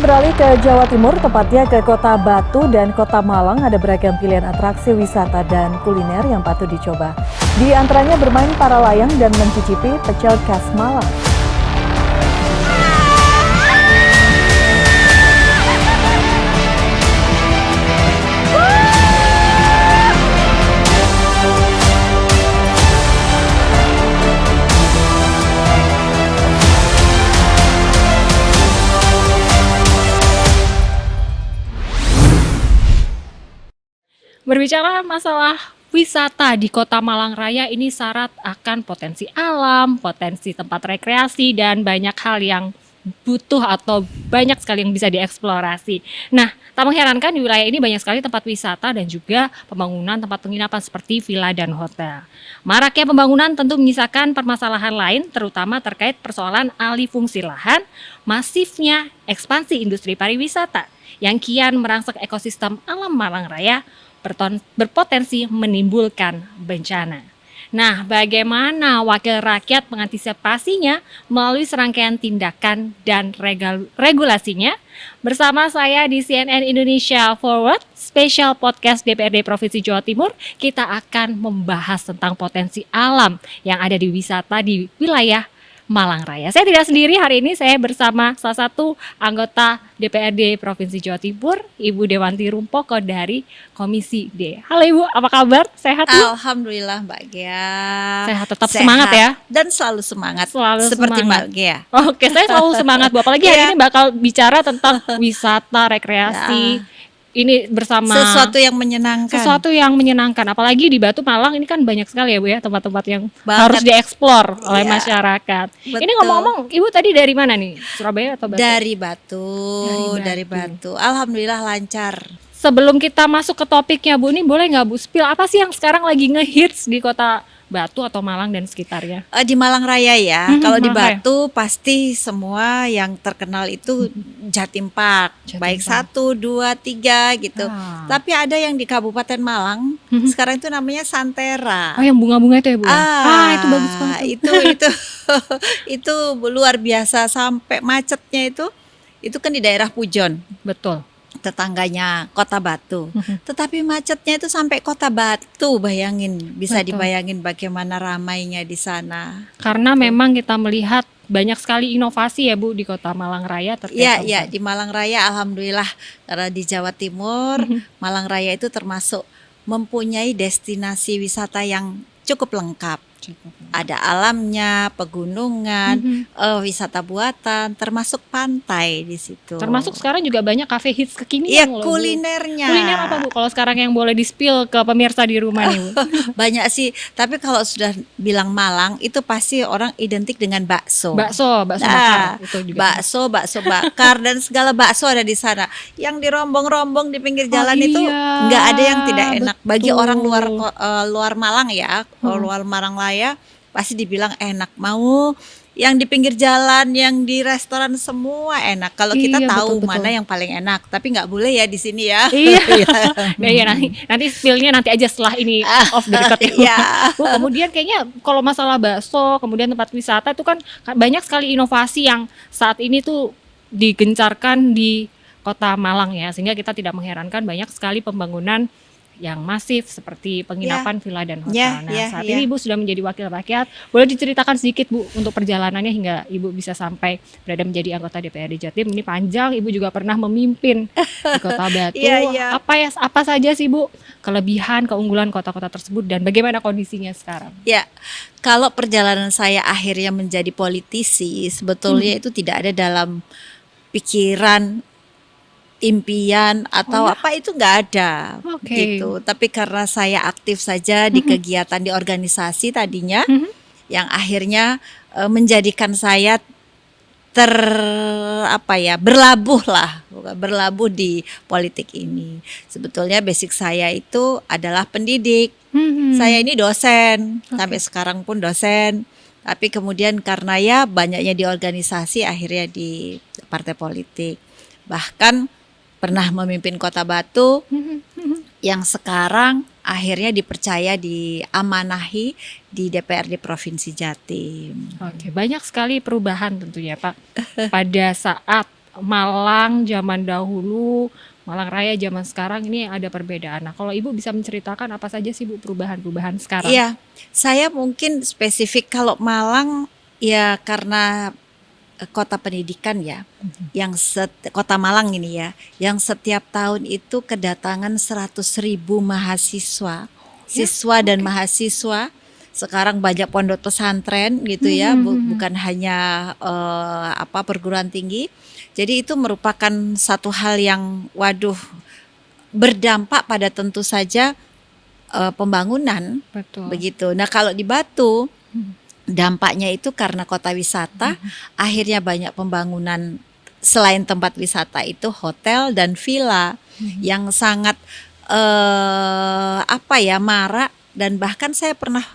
beralih ke Jawa Timur, tepatnya ke Kota Batu dan Kota Malang. Ada beragam pilihan atraksi wisata dan kuliner yang patut dicoba. Di antaranya bermain para layang dan mencicipi pecel khas Malang. Berbicara masalah wisata di Kota Malang Raya, ini syarat akan potensi alam, potensi tempat rekreasi, dan banyak hal yang butuh atau banyak sekali yang bisa dieksplorasi. Nah, tak mengherankan di wilayah ini banyak sekali tempat wisata dan juga pembangunan tempat penginapan seperti villa dan hotel. Maraknya pembangunan tentu menyisakan permasalahan lain, terutama terkait persoalan alih fungsi lahan, masifnya ekspansi industri pariwisata yang kian merangsek ekosistem alam Malang Raya, berpotensi menimbulkan bencana. Nah, bagaimana wakil rakyat mengantisipasinya melalui serangkaian tindakan dan regulasinya? Bersama saya di CNN Indonesia Forward, Special Podcast DPRD Provinsi Jawa Timur, kita akan membahas tentang potensi alam yang ada di wisata di wilayah Malang Raya. Saya tidak sendiri, hari ini saya bersama salah satu anggota DPRD Provinsi Jawa Timur, Ibu Dewanti Rumpoko dari Komisi D. Halo Ibu, apa kabar? Sehat Bu? Alhamdulillah Mbak Gia. Sehat, tetap semangat ya? Dan selalu semangat. Selalu seperti semangat. Mbak Gia. Oke, saya selalu semangat Bu. Apalagi hari ini bakal bicara tentang wisata, rekreasi. Ini bersama Sesuatu yang menyenangkan. Apalagi di Batu Malang ini kan banyak sekali ya Bu ya, tempat-tempat yang Banget. harus dieksplor oleh Iya. masyarakat. Betul. Ini ngomong-ngomong, Ibu tadi dari mana nih? Surabaya atau Batu? Dari Batu. Dari Batu. Alhamdulillah lancar. Sebelum kita masuk ke topiknya Bu, ini boleh nggak Bu spill apa sih yang sekarang lagi ngehits di Kota Batu atau Malang dan sekitarnya? Di Malang Raya ya. Kalau di Malang Raya. Batu pasti semua yang terkenal itu Jatim Park. Jatim Baik Park. 1, 2, 3 gitu. Ah. Tapi ada yang di Kabupaten Malang. Sekarang itu namanya Santera. Oh, yang bunga-bunga itu ya Bu? Itu bagus banget. itu itu luar biasa, sampai macetnya itu kan di daerah Pujon, Betul. tetangganya Kota Batu. Tetapi macetnya itu sampai Kota Batu, bayangin, bisa Betul. dibayangin bagaimana ramainya di sana. Karena memang kita melihat banyak sekali inovasi ya Bu di Kota Malang Raya terkait Iya, di Malang Raya alhamdulillah, karena di Jawa Timur, Malang Raya itu termasuk mempunyai destinasi wisata yang cukup lengkap. Ada alamnya, pegunungan, wisata buatan, termasuk pantai di situ. Termasuk sekarang juga banyak kafe hits kekinian Iya, loh, Bu. kulinernya. Kuliner apa Bu? Kalau sekarang yang boleh di-spill ke pemirsa di rumah nih Bu. Banyak sih, tapi kalau sudah bilang Malang itu pasti orang identik dengan bakso. Bakso bakar itu juga. Bakso bakar dan segala bakso ada di sana. Yang dirombong-rombong di pinggir jalan itu iya, nggak ada yang tidak enak. Bagi betul. orang luar Malang ya, luar Malang Raya pasti dibilang enak. Mau yang di pinggir jalan, yang di restoran semua enak. Kalau kita Iya, tahu betul. mana yang paling enak, tapi nggak boleh ya di sini ya. Iya. Nah, iya nanti spillnya nanti aja setelah ini off the record ya. Iya. Bu, kemudian kayaknya kalau masalah bakso, kemudian tempat wisata itu kan banyak sekali inovasi yang saat ini tuh digencarkan di Kota Malang ya, sehingga kita tidak mengherankan banyak sekali pembangunan yang masif seperti penginapan villa dan hotel. Saat ini Ibu sudah menjadi wakil rakyat, boleh diceritakan sedikit Bu untuk perjalanannya hingga Ibu bisa sampai berada menjadi anggota DPRD Jatim. Ini panjang, Ibu juga pernah memimpin di Kota Batu. Iya. Apa saja sih Bu kelebihan, keunggulan kota-kota tersebut dan bagaimana kondisinya sekarang? Ya, kalau perjalanan saya akhirnya menjadi politisi, sebetulnya itu tidak ada dalam pikiran, impian atau apa, itu nggak ada. Oke. Gitu. Tapi karena saya aktif saja di kegiatan di organisasi tadinya, yang akhirnya menjadikan saya berlabuh di politik ini. Sebetulnya basic saya itu adalah pendidik. Saya ini dosen, sampai sekarang pun dosen. Tapi kemudian karena ya banyaknya di organisasi, akhirnya di partai politik. Bahkan pernah memimpin Kota Batu, yang sekarang akhirnya dipercaya, diamanahi di DPRD Provinsi Jatim. Oke, banyak sekali perubahan tentunya Pak pada saat Malang zaman dahulu, Malang Raya zaman sekarang ini ada perbedaan. Nah, kalau Ibu bisa menceritakan apa saja sih Bu perubahan-perubahan sekarang? Iya, saya mungkin spesifik kalau Malang ya karena kota pendidikan ya, yang kota Malang ini ya, yang setiap tahun itu kedatangan 100.000 mahasiswa, siswa dan mahasiswa. Sekarang banyak pondok pesantren gitu ya, bukan hanya perguruan tinggi. Jadi itu merupakan satu hal yang waduh berdampak pada tentu saja pembangunan. Betul. Begitu. Nah, kalau di Batu dampaknya itu karena kota wisata, akhirnya banyak pembangunan selain tempat wisata itu hotel dan villa yang sangat marak, dan bahkan saya pernah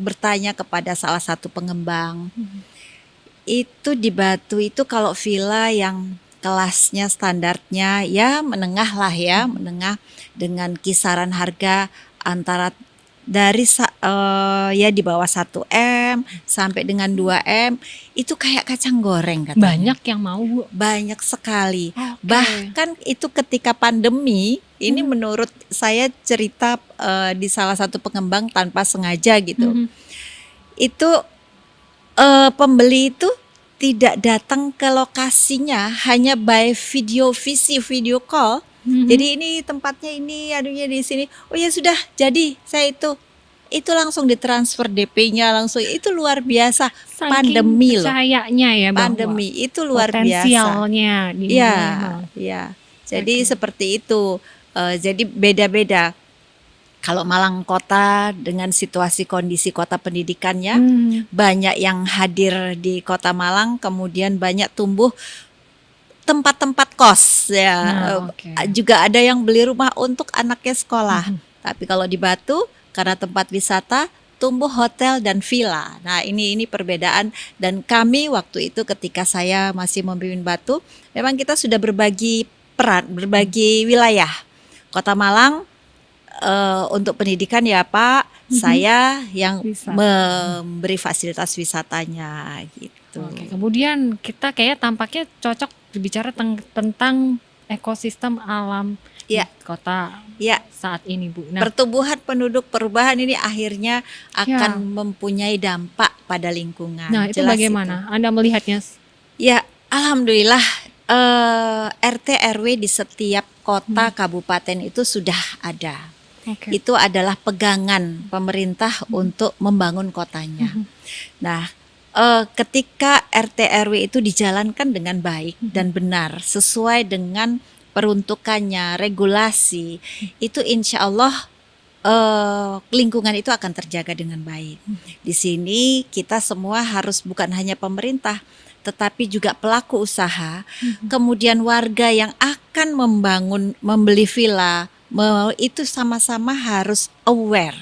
bertanya kepada salah satu pengembang. Itu di Batu itu kalau villa yang kelasnya standarnya ya menengah lah ya, menengah dengan kisaran harga antara dari ya di bawah 1 M sampai dengan 2 M, itu kayak kacang goreng katanya. Banyak yang mau Bu. Banyak sekali. Oke. Bahkan itu ketika pandemi, ini menurut saya cerita di salah satu pengembang tanpa sengaja gitu. Itu pembeli itu tidak datang ke lokasinya, hanya by video call. Jadi ini tempatnya ini, adunya di sini. Oh ya sudah, jadi saya itu langsung ditransfer DP-nya langsung. Itu luar biasa. Saking Pandemi loh. percayanya ya bahwa Pandemi itu luar potensialnya biasa. di Iya, Malang. iya. Jadi seperti itu. Jadi beda-beda. Kalau Malang kota dengan situasi kondisi kota pendidikannya, banyak yang hadir di kota Malang, kemudian banyak tumbuh tempat-tempat kos ya. Juga ada yang beli rumah untuk anaknya sekolah. Tapi kalau di Batu karena tempat wisata tumbuh hotel dan villa. Nah, ini perbedaan, dan kami waktu itu ketika saya masih memimpin Batu, memang kita sudah berbagi peran, berbagi wilayah. Kota Malang untuk pendidikan ya Pak, saya yang memberi fasilitas wisatanya gitu. Oke, kemudian kita kayak tampaknya cocok berbicara tentang ekosistem alam di kota saat ini Bu. Nah, pertumbuhan penduduk, perubahan ini akhirnya akan mempunyai dampak pada lingkungan. Nah, itu bagaimana Anda melihatnya? Ya, alhamdulillah RT RW di setiap kota kabupaten itu sudah ada. Itu adalah pegangan pemerintah untuk membangun kotanya. Nah, ketika RT RW itu dijalankan dengan baik dan benar sesuai dengan peruntukannya, regulasi, itu insya Allah lingkungan itu akan terjaga dengan baik. Di sini kita semua harus, bukan hanya pemerintah, tetapi juga pelaku usaha, kemudian warga yang akan membeli villa, itu sama-sama harus aware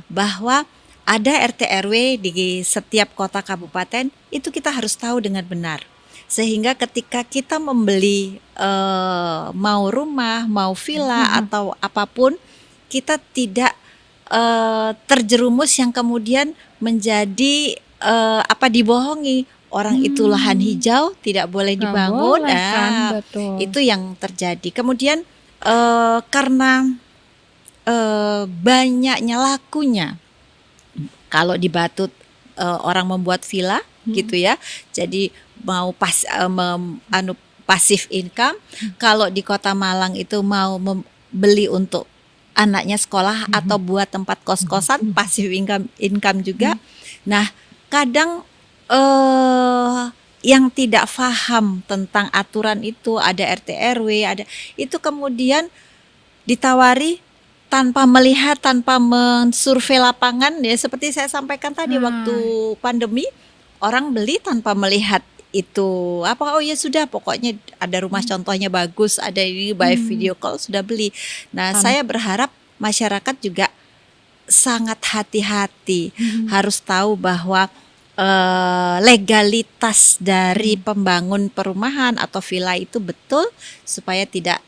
bahwa ada RT RW di setiap kota kabupaten, itu kita harus tahu dengan benar. Sehingga ketika kita membeli mau rumah, mau villa atau apapun, kita tidak terjerumus yang kemudian menjadi dibohongi. Orang itu lahan hijau tidak boleh dibangun. Itu yang terjadi. Kemudian karena banyaknya lakunya, kalau di Batu orang membuat villa gitu ya, jadi mau pasif income. Kalau di kota Malang itu mau beli untuk anaknya sekolah atau buat tempat kos-kosan, pasif income juga. Nah, kadang yang tidak paham tentang aturan itu, ada RT RW, ada itu kemudian ditawari tanpa melihat, tanpa mensurvei lapangan ya, seperti saya sampaikan tadi waktu pandemi, orang beli tanpa melihat itu oh ya sudah, pokoknya ada rumah contohnya bagus, ada ini by video call sudah beli. Nah, saya berharap masyarakat juga sangat hati-hati, harus tahu bahwa legalitas dari pembangun perumahan atau villa itu betul, supaya tidak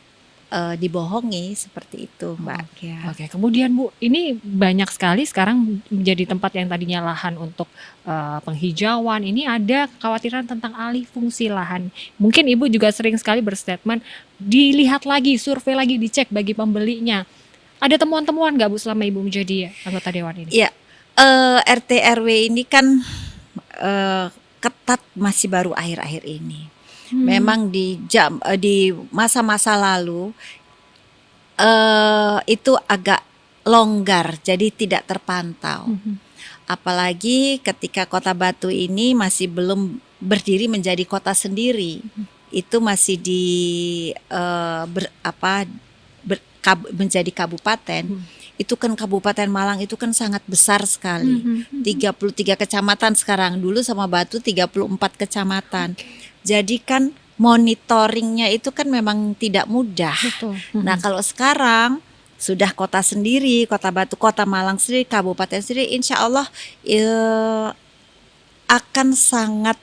dibohongi seperti itu, Mbak. Ya. Oke, kemudian Bu, ini banyak sekali sekarang menjadi tempat yang tadinya lahan untuk penghijauan. Ini ada kekhawatiran tentang alih fungsi lahan. Mungkin Ibu juga sering sekali berstatement, dilihat lagi, survei lagi, dicek bagi pembelinya. Ada temuan-temuan nggak Bu selama Ibu menjadi anggota Dewan ini? Iya, RT RW ini kan ketat masih baru akhir-akhir ini. Memang di masa-masa lalu itu agak longgar, jadi tidak terpantau. Apalagi ketika Kota Batu ini masih belum berdiri menjadi kota sendiri, itu masih menjadi kabupaten. Itu kan Kabupaten Malang itu kan sangat besar sekali. 33 kecamatan sekarang, dulu sama Batu 34 kecamatan. Jadi kan monitoringnya itu kan memang tidak mudah. Betul. Nah, kalau sekarang sudah kota sendiri, Kota Batu, Kota Malang sendiri, kabupaten sendiri, insya Allah akan sangat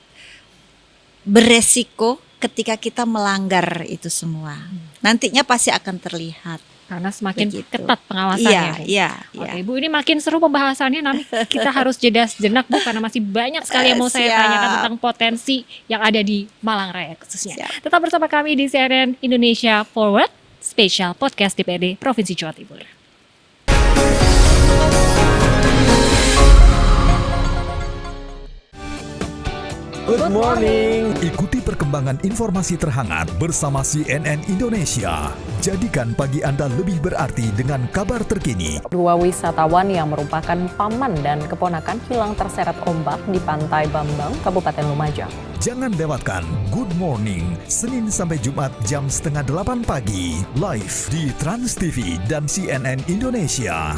beresiko ketika kita melanggar itu semua. Nantinya pasti akan terlihat. Karena semakin Begitu. ketat pengawasannya. Iya. Oke, Bu, ini makin seru pembahasannya. Nanti kita harus jeda sejenak, Bu, karena masih banyak sekali yang mau saya Siap. tanyakan tentang potensi yang ada di Malang Raya khususnya. Siap. Tetap bersama kami di CNN Indonesia Forward, spesial podcast DPRD Provinsi Jawa Timur. Good morning. Ikuti perkembangan informasi terhangat bersama CNN Indonesia. Jadikan pagi Anda lebih berarti dengan kabar terkini. Dua wisatawan yang merupakan paman dan keponakan hilang terseret ombak di Pantai Bambang, Kabupaten Lumajang. Jangan lewatkan Good Morning, Senin sampai Jumat jam 7:30 pagi. Live di Trans TV dan CNN Indonesia.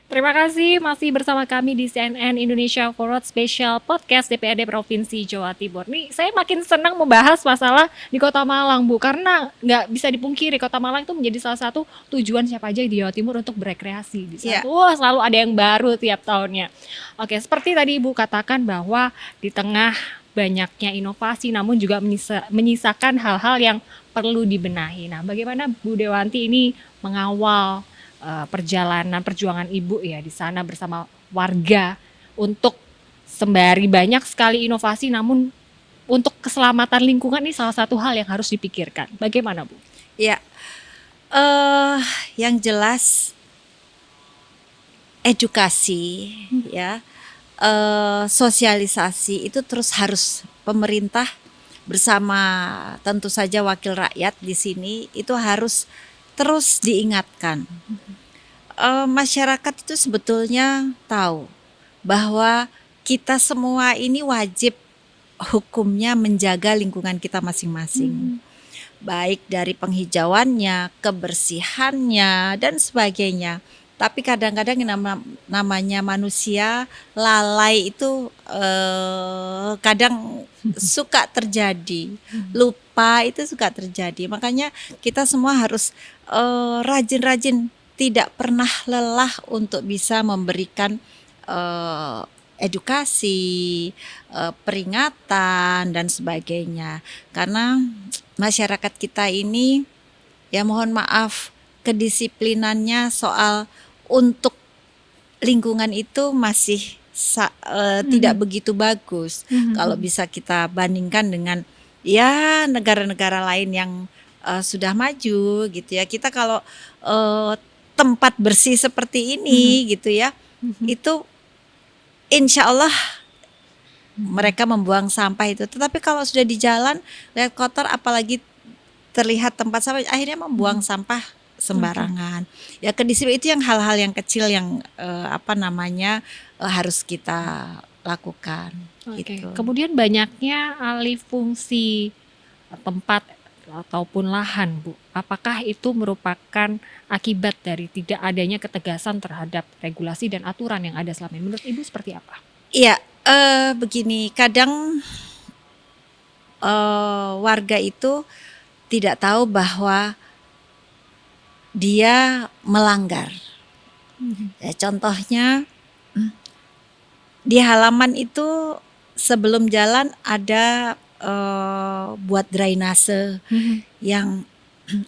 Terima kasih masih bersama kami di CNN Indonesia Forward Special Podcast DPRD Provinsi Jawa Timur. Nih, saya makin senang membahas masalah di Kota Malang, Bu, karena nggak bisa dipungkiri Kota Malang itu menjadi salah satu tujuan siapa aja di Jawa Timur untuk berekreasi. Di sana wah, selalu ada yang baru tiap tahunnya. Oke, seperti tadi Ibu katakan bahwa di tengah banyaknya inovasi namun juga menyisakan hal-hal yang perlu dibenahi. Nah, bagaimana Bu Dewanti ini mengawal perjalanan perjuangan Ibu ya di sana bersama warga untuk sembari banyak sekali inovasi, namun untuk keselamatan lingkungan ini salah satu hal yang harus dipikirkan. Bagaimana, Bu? Ya, yang jelas edukasi, ya, sosialisasi itu terus harus pemerintah bersama tentu saja wakil rakyat di sini itu harus terus diingatkan. Masyarakat itu sebetulnya tahu bahwa kita semua ini wajib hukumnya menjaga lingkungan kita masing-masing. Baik dari penghijauannya, kebersihannya, dan sebagainya. Tapi kadang-kadang yang namanya manusia lalai itu kadang suka terjadi, lupa itu suka terjadi. Makanya kita semua harus rajin-rajin, tidak pernah lelah untuk bisa memberikan edukasi, peringatan dan sebagainya. Karena masyarakat kita ini, ya mohon maaf, kedisiplinannya soal untuk lingkungan itu masih tidak begitu bagus. Kalau bisa kita bandingkan dengan ya negara-negara lain yang sudah maju gitu ya. Kita kalau tempat bersih seperti ini gitu ya, itu insya Allah mereka membuang sampah itu. Tetapi kalau sudah di jalan lihat kotor, apalagi terlihat tempat sampah, akhirnya membuang sampah sembarangan. Ya kedisiplinan itu yang hal-hal yang kecil yang harus kita lakukan. Gitu. Kemudian banyaknya alih fungsi tempat ataupun lahan, Bu. Apakah itu merupakan akibat dari tidak adanya ketegasan terhadap regulasi dan aturan yang ada selama ini? Menurut Ibu seperti apa? Iya, begini, kadang warga itu tidak tahu bahwa dia melanggar. Ya, contohnya Di halaman itu sebelum jalan ada buat drainase yang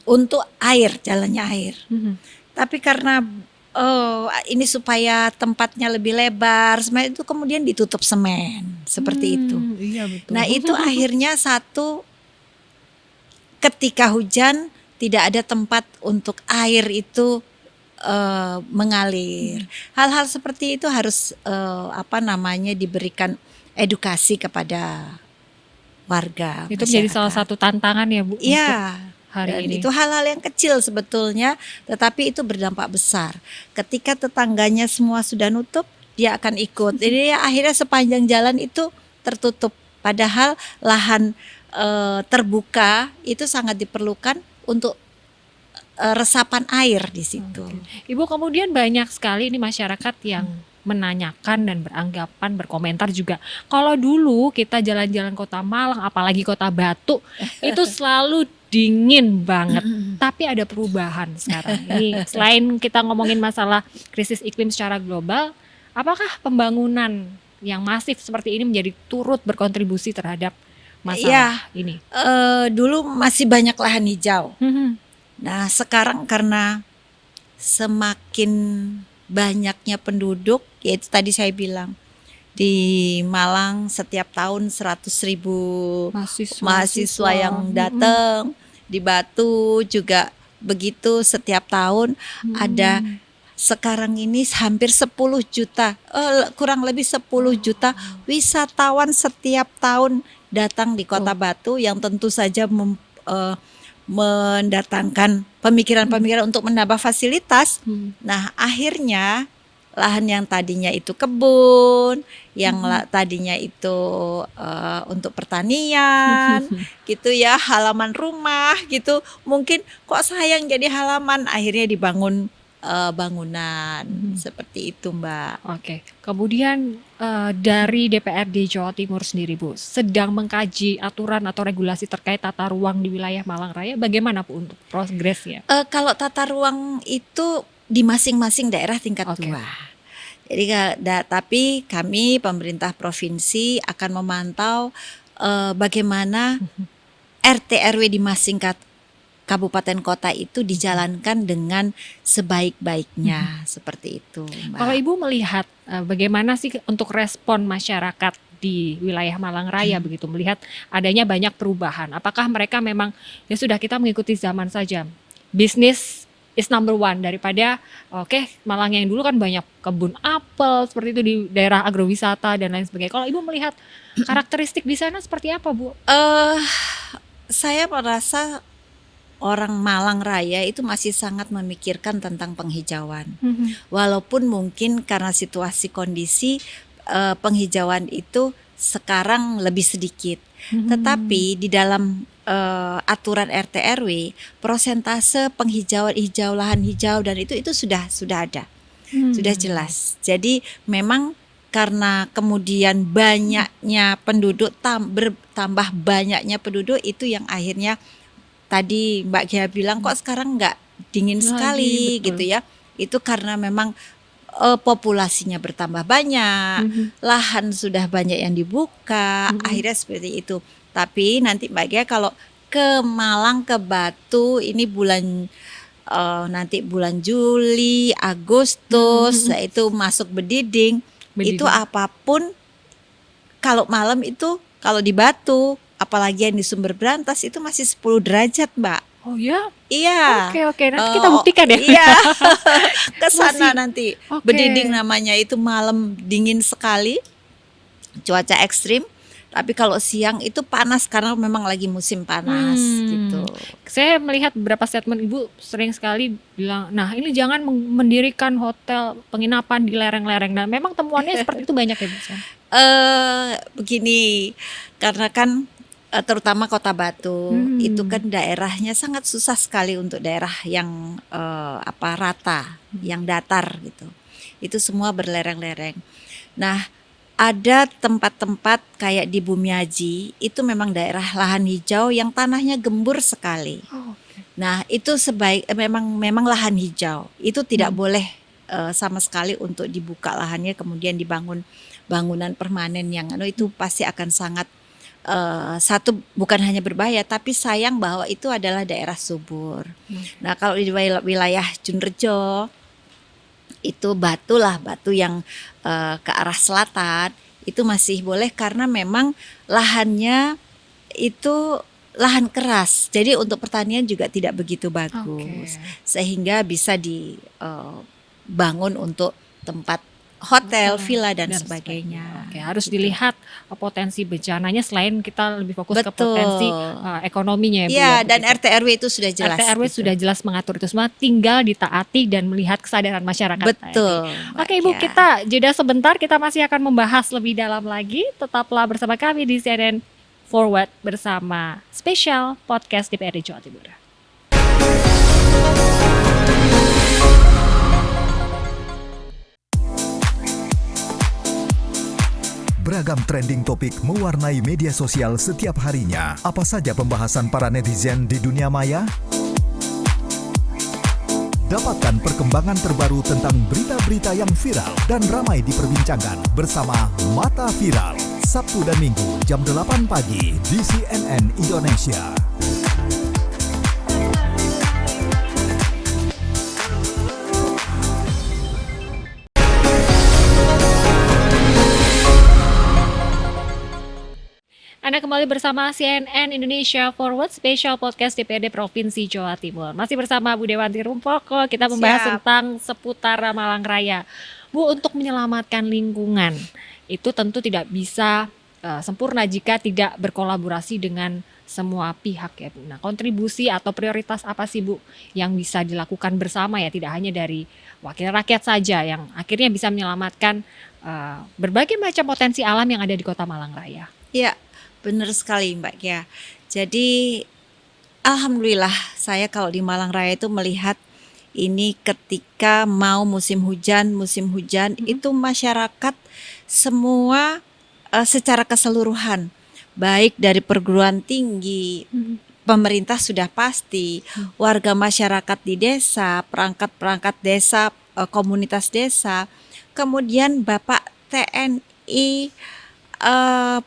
untuk air, jalannya air. Tapi karena ini supaya tempatnya lebih lebar, semen itu kemudian ditutup semen seperti itu. Iya betul. Nah itu akhirnya satu, ketika hujan tidak ada tempat untuk air itu mengalir. Hal-hal seperti itu harus diberikan edukasi kepada warga. Itu menjadi salah masyarakat. satu tantangan ya Bu untuk Iya. hari Dan ini. itu hal-hal yang kecil sebetulnya, tetapi itu berdampak besar. Ketika tetangganya semua sudah nutup, dia akan ikut. Jadi akhirnya sepanjang jalan itu tertutup. Padahal lahan terbuka itu sangat diperlukan untuk resapan air di situ. Ibu, kemudian banyak sekali ini masyarakat yang menanyakan dan beranggapan, berkomentar juga. Kalau dulu kita jalan-jalan Kota Malang, apalagi Kota Batu, itu selalu dingin banget. Tapi ada perubahan sekarang. Ini selain kita ngomongin masalah krisis iklim secara global, apakah pembangunan yang masif seperti ini menjadi turut berkontribusi terhadap masalah ini? Dulu masih banyak lahan hijau. Nah sekarang karena semakin banyaknya penduduk, yaitu tadi saya bilang di Malang setiap tahun 100.000 mahasiswa yang datang, di Batu juga begitu setiap tahun ada. Sekarang ini hampir 10 juta, kurang lebih 10 juta wisatawan setiap tahun datang di Kota Batu, yang tentu saja mendatangkan pemikiran-pemikiran untuk menambah fasilitas. Nah akhirnya lahan yang tadinya itu kebun, yang tadinya itu untuk pertanian, gitu ya, halaman rumah gitu, mungkin kok sayang jadi halaman, akhirnya dibangun bangunan seperti itu, Mbak. Oke, kemudian dari DPRD Jawa Timur sendiri Bu, sedang mengkaji aturan atau regulasi terkait tata ruang di wilayah Malang Raya, bagaimana Bu untuk progresnya? Kalau tata ruang itu di masing-masing daerah tingkat 2. Jadi tapi kami pemerintah provinsi akan memantau bagaimana RT RW di masing kabupaten kota itu dijalankan dengan sebaik-baiknya, seperti itu, Mbak. Kalau Ibu melihat bagaimana sih untuk respon masyarakat di wilayah Malang Raya begitu, melihat adanya banyak perubahan, apakah mereka memang ya sudah kita mengikuti zaman saja, bisnis is number one, daripada Malang yang dulu kan banyak kebun apel seperti itu di daerah agrowisata dan lain sebagainya. Kalau Ibu melihat karakteristik di sana seperti apa Bu? Saya merasa orang Malang Raya itu masih sangat memikirkan tentang penghijauan. Walaupun mungkin karena situasi kondisi penghijauan itu sekarang lebih sedikit. Tetapi di dalam aturan RT RW, prosentase penghijauan lahan hijau dan itu sudah ada. Sudah jelas. Jadi memang karena kemudian banyaknya penduduk, bertambah banyaknya penduduk, itu yang akhirnya tadi Mbak Gia bilang kok sekarang nggak dingin sekali gitu ya. Itu karena memang populasinya bertambah banyak, lahan sudah banyak yang dibuka, akhirnya seperti itu. Tapi nanti Mbak Gia kalau ke Malang, ke Batu ini nanti bulan Juli, Agustus, itu masuk bediding. Itu apapun kalau malam itu, kalau di Batu apalagi yang di Sumber Berantas itu masih 10 derajat, Mbak. Oh ya? Iya. Oke, nanti kita buktikan ya. Iya. Ke sana nanti. Bediding namanya, itu malam dingin sekali. Cuaca ekstrim. Tapi kalau siang itu panas karena memang lagi musim panas gitu. Saya melihat beberapa statement Ibu sering sekali bilang, nah ini jangan mendirikan hotel penginapan di lereng-lereng. Nah memang temuannya seperti itu banyak ya Bu? Begini, karena kan terutama Kota Batu itu kan daerahnya sangat susah sekali untuk daerah yang rata, yang datar gitu. Itu semua berlereng-lereng. Nah, ada tempat-tempat kayak di Bumiaji, itu memang daerah lahan hijau yang tanahnya gembur sekali. Nah, itu memang lahan hijau. Itu tidak boleh sama sekali untuk dibuka lahannya kemudian dibangun bangunan permanen yang itu pasti akan sangat satu bukan hanya berbahaya tapi sayang bahwa itu adalah daerah subur. Nah, kalau di wilayah Junrejo itu batu yang ke arah selatan itu masih boleh karena memang lahannya itu lahan keras. Jadi untuk pertanian juga tidak begitu bagus. Sehingga bisa dibangun untuk tempat hotel, villa dan sebagainya. Oke, harus dilihat potensi bencananya selain kita lebih fokus ke potensi ekonominya ya Bu. Iya, dan begitu. RT RW itu sudah jelas. RT RW sudah jelas mengatur itu semua, tinggal ditaati dan melihat kesadaran masyarakat. Betul. Oke Ibu, kita jeda sebentar, kita masih akan membahas lebih dalam lagi. Tetaplah bersama kami di CNN Forward bersama spesial podcast DPRD Jawa Timur. Beragam trending topik mewarnai media sosial setiap harinya. Apa saja pembahasan para netizen di dunia maya? Dapatkan perkembangan terbaru tentang berita-berita yang viral dan ramai diperbincangkan bersama Mata Viral. Sabtu dan Minggu jam 8 pagi di CNN Indonesia. Anda kembali bersama CNN Indonesia Forward Special Podcast DPRD Provinsi Jawa Timur. Masih bersama Bu Dewanti Rumpoko, kita membahas tentang seputar Malang Raya. Bu, untuk menyelamatkan lingkungan, itu tentu tidak bisa sempurna jika tidak berkolaborasi dengan semua pihak ya Bu. Nah, kontribusi atau prioritas apa sih Bu yang bisa dilakukan bersama ya, tidak hanya dari wakil rakyat saja yang akhirnya bisa menyelamatkan berbagai macam potensi alam yang ada di Kota Malang Raya? Ya, benar sekali Mbak Kia. Jadi alhamdulillah saya kalau di Malang Raya itu melihat ini ketika mau musim hujan itu masyarakat semua secara keseluruhan baik dari perguruan tinggi, pemerintah sudah pasti, warga masyarakat di desa, perangkat desa, komunitas desa, kemudian Bapak TNI,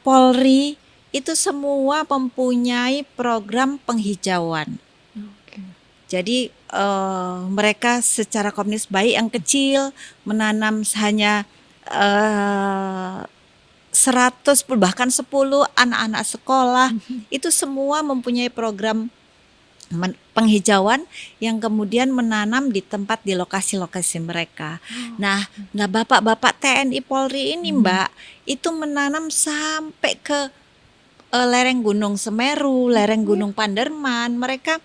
Polri, itu semua mempunyai program penghijauan. Jadi mereka secara komunis baik yang kecil menanam hanya 100 bahkan 10 anak-anak sekolah itu semua mempunyai program penghijauan yang kemudian menanam di tempat di lokasi-lokasi mereka. Nah bapak-bapak TNI Polri ini Mbak itu menanam sampai ke lereng Gunung Semeru, lereng Gunung Panderman. Mereka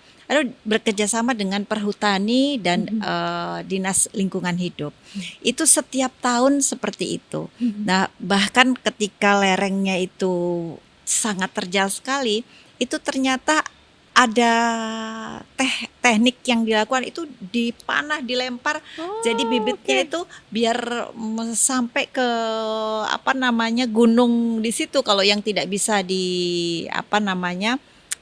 bekerjasama dengan Perhutani dan Dinas Lingkungan Hidup. Itu setiap tahun seperti itu. Nah, bahkan ketika lerengnya itu sangat terjal sekali, itu ternyata ada teknik yang dilakukan itu dipanah, dilempar. Jadi bibitnya itu biar sampai ke gunung di situ kalau yang tidak bisa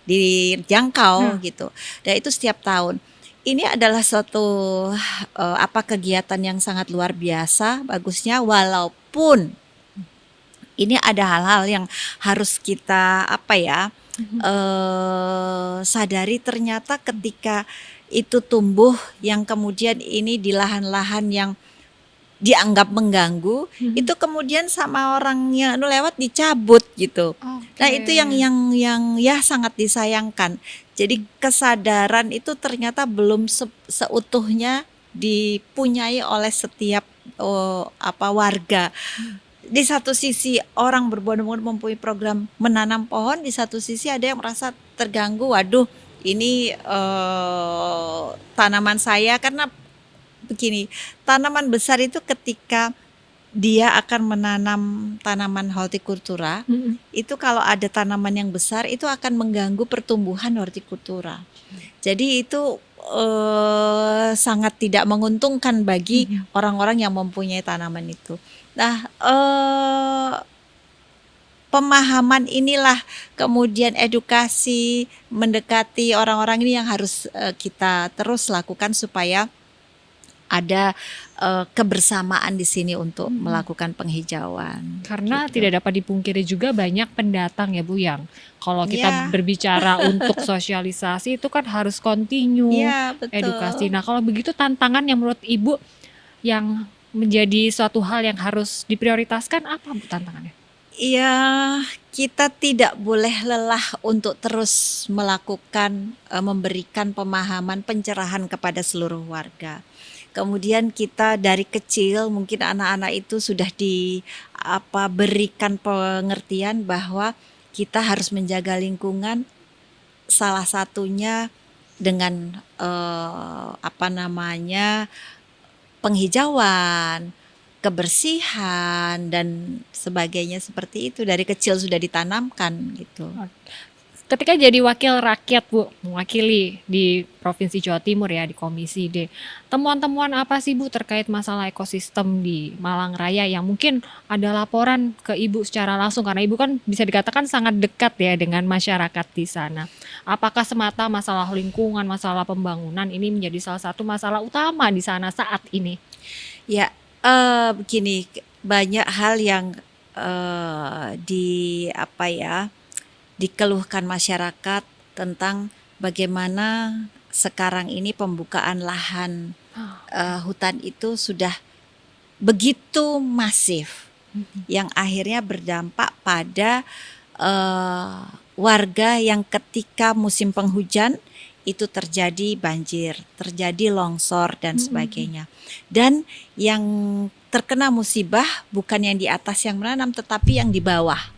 dijangkau gitu. Dan itu setiap tahun. Ini adalah suatu kegiatan yang sangat luar biasa bagusnya, walaupun ini ada hal-hal yang harus kita sadari. Ternyata ketika itu tumbuh yang kemudian ini di lahan-lahan yang dianggap mengganggu, itu kemudian sama orang yang lewat dicabut gitu. Nah itu yang ya sangat disayangkan. Jadi kesadaran itu ternyata belum seutuhnya dipunyai oleh setiap warga. Di satu sisi orang berbondong-bondong mempunyai program menanam pohon, di satu sisi ada yang merasa terganggu, waduh ini tanaman saya, karena begini, tanaman besar itu ketika dia akan menanam tanaman hortikultura, itu kalau ada tanaman yang besar itu akan mengganggu pertumbuhan hortikultura. Jadi itu sangat tidak menguntungkan bagi orang-orang yang mempunyai tanaman itu. Nah, pemahaman inilah kemudian edukasi mendekati orang-orang ini yang harus kita terus lakukan supaya ada kebersamaan di sini untuk melakukan penghijauan. Karena Gitu. tidak dapat dipungkiri juga banyak pendatang ya Bu, yang kalau kita Iya. berbicara untuk sosialisasi itu kan harus kontinu Iya, betul. edukasi. Nah kalau begitu tantangan yang menurut Ibu yang menjadi suatu hal yang harus diprioritaskan apa Bu tantangannya? Iya, kita tidak boleh lelah untuk terus melakukan, memberikan pemahaman, pencerahan kepada seluruh warga. Kemudian kita dari kecil mungkin anak-anak itu sudah berikan pengertian bahwa kita harus menjaga lingkungan, salah satunya dengan penghijauan, kebersihan dan sebagainya seperti itu dari kecil sudah ditanamkan gitu. Ketika jadi wakil rakyat Bu, mewakili di Provinsi Jawa Timur ya di Komisi D, temuan-temuan apa sih Bu terkait masalah ekosistem di Malang Raya yang mungkin ada laporan ke Ibu secara langsung karena Ibu kan bisa dikatakan sangat dekat ya dengan masyarakat di sana. Apakah semata masalah lingkungan, masalah pembangunan ini menjadi salah satu masalah utama di sana saat ini? Ya, begini, banyak hal yang dikeluhkan masyarakat tentang bagaimana sekarang ini pembukaan lahan hutan itu sudah begitu masif, yang akhirnya berdampak pada warga yang ketika musim penghujan itu terjadi banjir, terjadi longsor dan sebagainya. Dan yang terkena musibah bukan yang di atas yang menanam tetapi yang di bawah.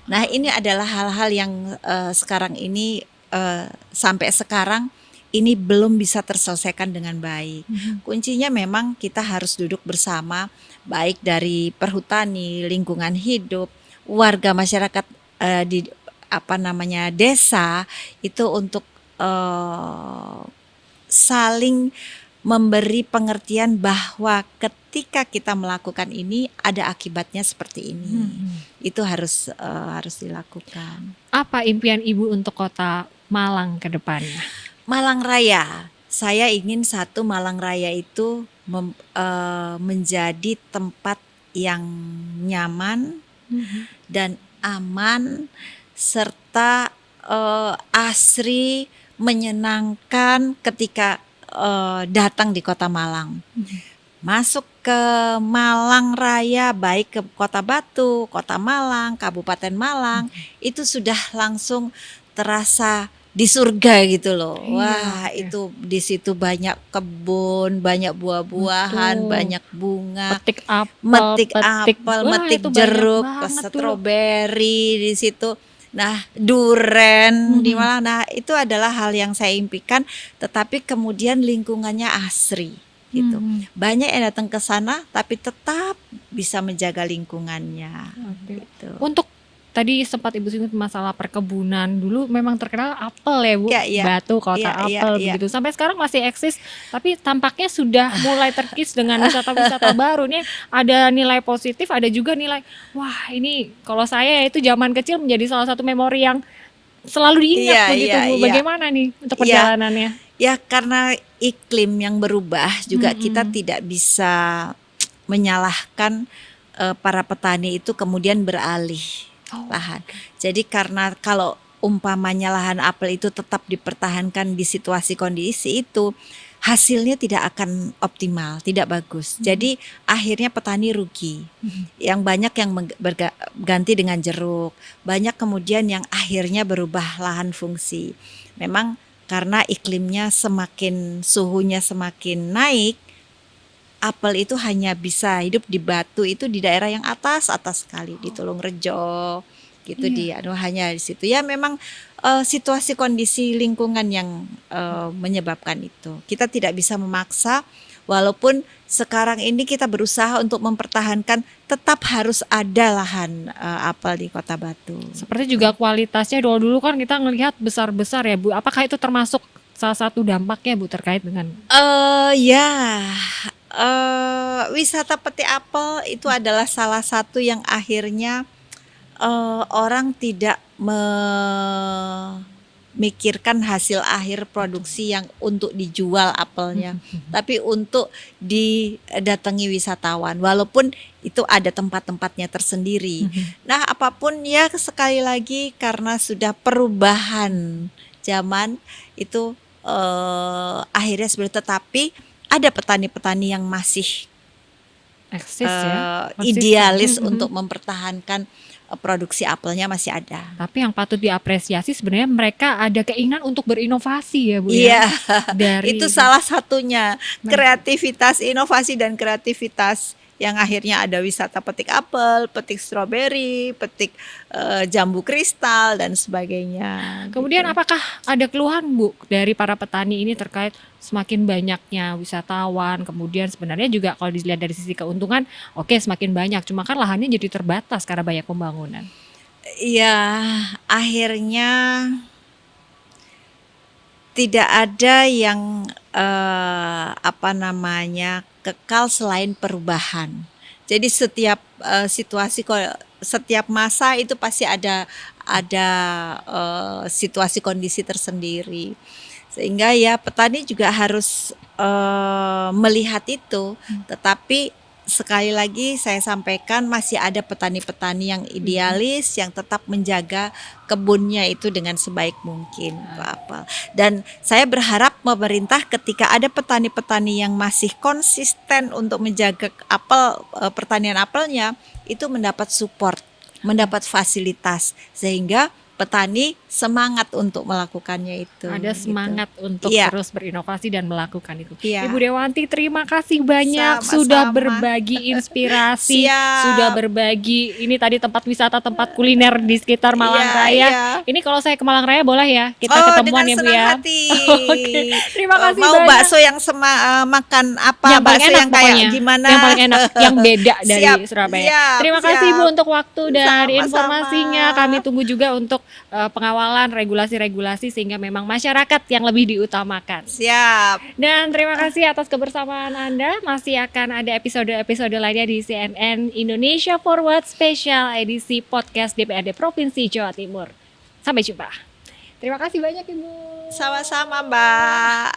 Nah, ini adalah hal-hal yang sekarang ini sampai sekarang ini belum bisa terselesaikan dengan baik. Kuncinya memang kita harus duduk bersama, baik dari perhutani, lingkungan hidup, warga masyarakat di desa itu untuk saling memberi pengertian bahwa ketika kita melakukan ini ada akibatnya seperti ini. Itu harus dilakukan. Apa impian Ibu untuk Kota Malang ke depannya? Malang Raya, saya ingin satu Malang Raya itu menjadi tempat yang nyaman dan aman serta asri, menyenangkan ketika datang di Kota Malang. Masuk ke Malang Raya, baik ke Kota Batu, Kota Malang, Kabupaten Malang, itu sudah langsung terasa di surga gitu loh. Wah, itu di situ banyak kebun, banyak buah-buahan, Betul. banyak bunga, Petik apel, metik apel, wah, metik itu banyak jeruk, banget dulu. stroberi di situ. Nah, duren di Malang. Nah, itu adalah hal yang saya impikan, tetapi kemudian lingkungannya asri gitu. Banyak yang datang ke sana tapi tetap bisa menjaga lingkungannya. Gitu. Untuk tadi sempat Ibu singgung masalah perkebunan, dulu memang terkenal apel ya Bu, Iya. Batu kota Iya, apel iya. begitu. Sampai sekarang masih eksis, tapi tampaknya sudah mulai terkikis dengan wisata-wisata baru nih. Ada nilai positif, ada juga nilai wah ini kalau saya itu zaman kecil menjadi salah satu memori yang selalu diingat Iya, begitu iya, Bu. iya. Bagaimana nih untuk Iya. perjalanannya? Ya, karena iklim yang berubah juga kita tidak bisa menyalahkan para petani itu kemudian beralih lahan. Jadi karena kalau umpamanya lahan apel itu tetap dipertahankan di situasi kondisi itu, hasilnya tidak akan optimal, tidak bagus. Jadi akhirnya petani rugi. Yang banyak yang berganti dengan jeruk, banyak kemudian yang akhirnya berubah lahan fungsi. Memang karena iklimnya suhunya semakin naik, apel itu hanya bisa hidup di Batu itu di daerah yang atas sekali, di Tulungrejo gitu, hanya di situ. Ya memang situasi kondisi lingkungan yang menyebabkan itu. Kita tidak bisa memaksa, walaupun sekarang ini kita berusaha untuk mempertahankan tetap harus ada lahan apel di Kota Batu. Seperti juga kualitasnya dulu kan kita ngelihat besar-besar ya Bu. Apakah itu termasuk salah satu dampaknya Bu terkait dengan wisata peti apel itu adalah salah satu yang akhirnya orang tidak memikirkan hasil akhir produksi yang untuk dijual apelnya, tapi untuk didatangi wisatawan. Walaupun itu ada tempat-tempatnya tersendiri. Nah, apapun ya sekali lagi karena sudah perubahan zaman itu akhirnya seperti, tetapi ada petani-petani yang masih Eksis ya. Konsisten. idealis untuk mempertahankan produksi apelnya masih ada. Tapi yang patut diapresiasi sebenarnya mereka ada keinginan untuk berinovasi ya Bu Iya, ya. Dari itu salah satunya kreativitas, inovasi dan kreativitas yang akhirnya ada wisata petik apel, petik stroberi, petik jambu kristal dan sebagainya. Kemudian gitu. apakah ada keluhan Bu dari para petani ini terkait semakin banyaknya wisatawan, kemudian sebenarnya juga kalau dilihat dari sisi keuntungan, oke semakin banyak, cuma kan lahannya jadi terbatas karena banyak pembangunan. Iya, akhirnya tidak ada yang kekal selain perubahan. Jadi setiap situasi, setiap masa itu pasti ada situasi kondisi tersendiri. Sehingga ya petani juga harus melihat itu. Tetapi sekali lagi saya sampaikan masih ada petani-petani yang idealis yang tetap menjaga kebunnya itu dengan sebaik mungkin Pak Apel. Dan saya berharap pemerintah ketika ada petani-petani yang masih konsisten untuk menjaga apel, pertanian apelnya itu mendapat support, mendapat fasilitas sehingga petani semangat untuk melakukannya itu. Ada semangat untuk Iya. terus berinovasi dan melakukan itu. Iya. Ibu Dewanti, terima kasih banyak Sama-sama. sudah berbagi inspirasi, Siap. sudah berbagi ini tadi tempat wisata, tempat kuliner di sekitar Malang Iya, Raya. iya. Ini kalau saya ke Malang Raya boleh ya kita Oh, ketemuan dengan ya Bu senang ya. hati. Oke, terima kasih Mau banyak. bakso yang makan apa? Yang paling Bakso enak yang kayak pokoknya. gimana? Yang paling enak, yang beda dari Siap, Surabaya. siap, Terima kasih siap. Bu untuk waktu dan Sama-sama. informasinya. Kami tunggu juga untuk pengawalan regulasi-regulasi sehingga memang masyarakat yang lebih diutamakan. Siap. Dan terima kasih atas kebersamaan Anda. Masih akan ada episode-episode lainnya di CNN Indonesia Forward Special edisi podcast DPRD Provinsi Jawa Timur. Sampai jumpa. Terima kasih banyak Ibu. Sama-sama, Mbak.